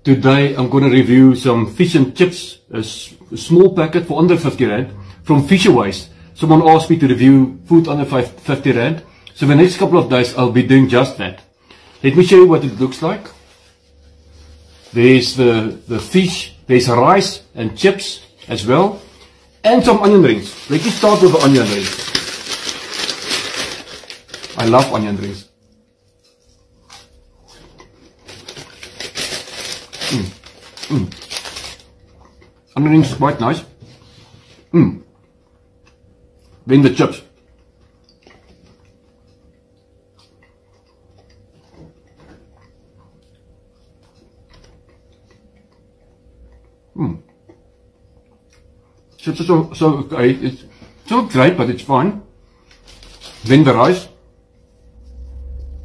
Today I'm going to review some fish and chips, a small packet for under 50 Rand from Fisherways. Someone asked me to review food under 50 Rand. So the next couple of days I'll be doing just that. Let me show you what it looks like. There's the fish, there's rice and chips as well, and some onion rings. Let me start with the onion rings. I love onion rings. Onion rings is quite nice. Then the chips. Chips are so okay. It's not great, but it's fine. Then the rice.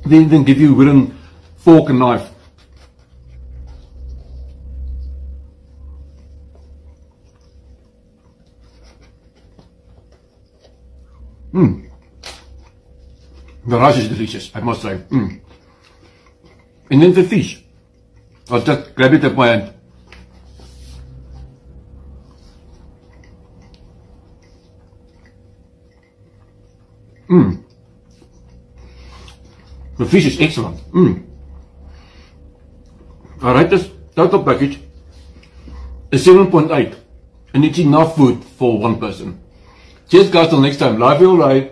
Then give you wooden fork and knife. The rice is delicious, I must say. And then the fish. I'll just grab it at my hand. The fish is excellent. I rate this total package a 7.8, and it's enough food for one person. Cheers guys, till next time. Love you all.